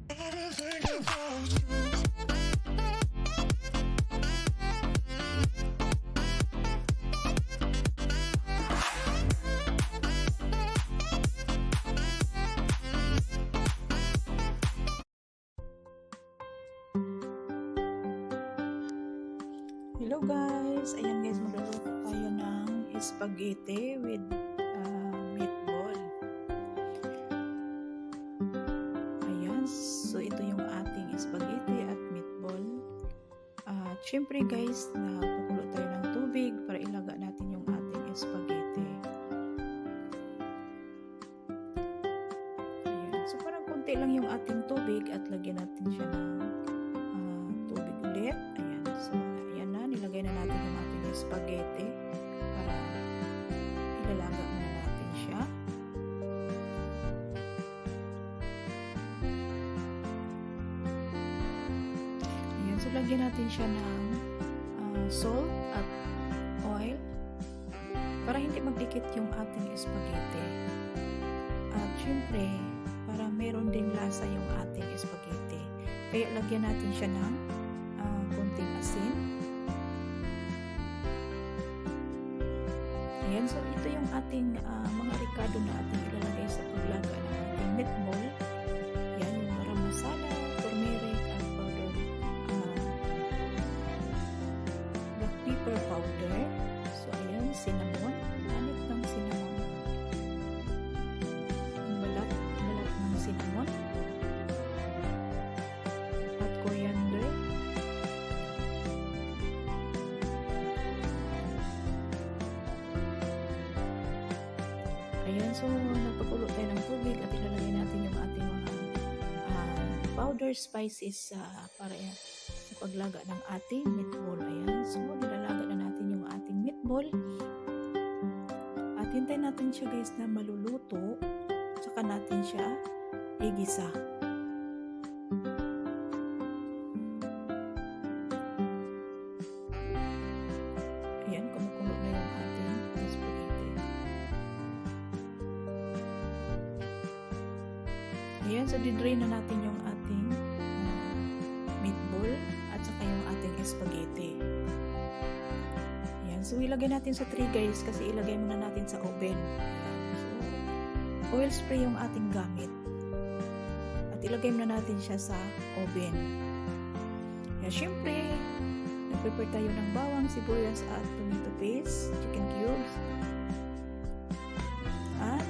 Hello guys! Ayan guys, magluluto tayo ng spaghetti with meatball. Ayan, so ito yung ating spaghetti at meatball. At syempre guys, nagpakulo tayo ng tubig para ilaga natin yung ating spaghetti. Ayan, so parang konti lang yung ating tubig at lagyan natin siya ng tubig ulit. Ayan, so nilagay na natin yung ating spaghetti para ilalaga muna natin siya. Ayan, so lagyan natin siya ng salt at oil para hindi magdikit yung ating spaghetti. At syempre, para meron din lasa yung ating spaghetti. Kaya lagyan natin siya ng konting asin. Ayan, so ito yung ating mga ricado na ating ilalagay sa paglaga ng ating meatball. Ayan, yung garam masala, turmeric, and powder, black pepper powder. So ayan, cinnamon, anit ng cinnamon. Yung balat ng cinnamon. At coriander. Ayan, so nagpakulo tayo ng tubig at ilalagay natin yung ating mga powder spices para sa paglaga ng ating meatball. Ayan, so nilalaga na natin yung ating meatball at hintayin natin siya guys na maluluto, saka natin siya igisa. Ayan, kumukulo na yung ating spaghetti. Ayan, so didrain na natin yung ating meatball at saka yung ating spaghetti. Ayan, so ilagay natin sa tray guys kasi ilagay muna natin sa oven. Ayan, so oil spray yung ating gamit. At ilagay muna natin siya sa oven. Ayan, syempre, nag-prepare tayo ng bawang, sibuyas at tomato paste, chicken cubes, at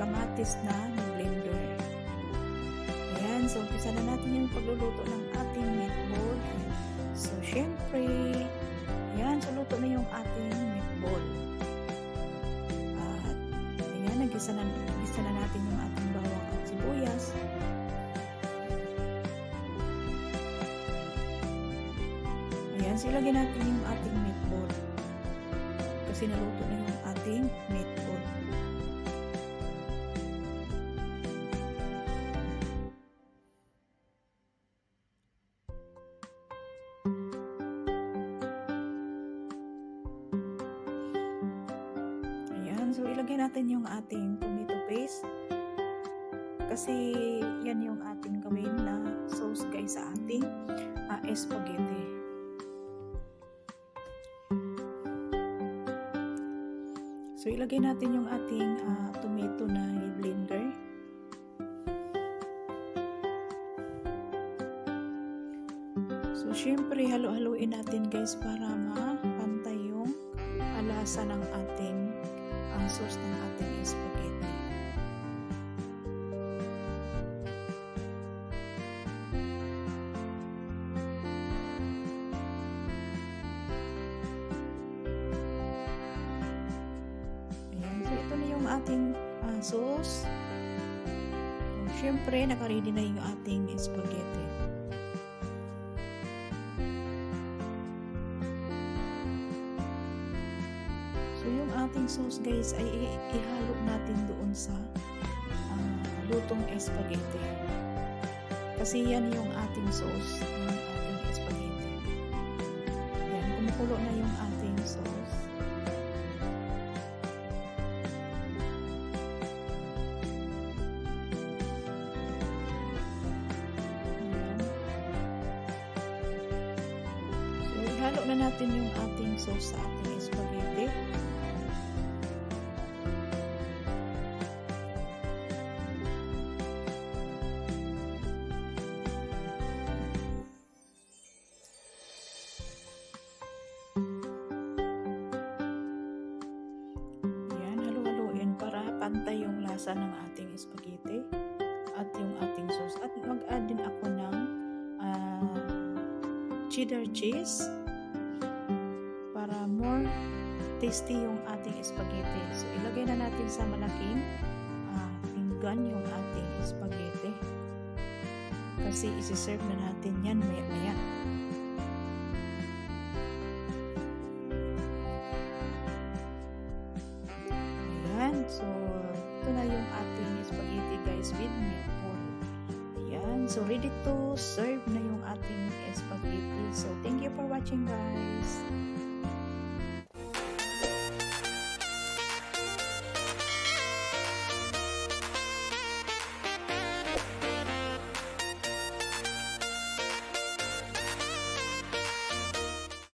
kamatis na blender. Ayan, so umpisa na natin yung pagluluto ng ating meatball. So syempre, ayan, so luto na yung ating meatball. At ayan, nagisa na natin yung ating bawang at sibuyas. Ayan, so ilagay natin yung ating meatball. Kasi naluto na yung ating meatball. So, ilagay natin yung ating tomato paste kasi yan yung ating gawin na sauce guys sa ating spaghetti. So, ilagay natin yung ating tomato na blender. So, syempre, halo-haloin natin guys para mapantay yung lasa ng ating sauce ng ating spaghetti. Ayan, so ito na yung ating sauce. So, syempre, naka-ready na yung ating spaghetti. So, yung ating sauce guys ay ihalo natin doon sa lutong spaghetti. Kasi yan yung ating sauce ng ating spaghetti. Yan, kumukulo na yung ating sauce. na natin yung ating sauce sa ating spaghetti. Yan, halu-haluin para pantay yung lasa ng ating spaghetti at yung ating sauce. At mag-add din ako ng cheddar cheese para more tasty yung ating spaghetti. So, ilagay na natin sa malaking pinggan yung ating spaghetti. Kasi isi-serve na natin yan maya-maya. Ayan. So, ito na yung ating spaghetti guys with meatball. Ayan. So, ready to serve na yung ating spaghetti. So, thank you for watching guys.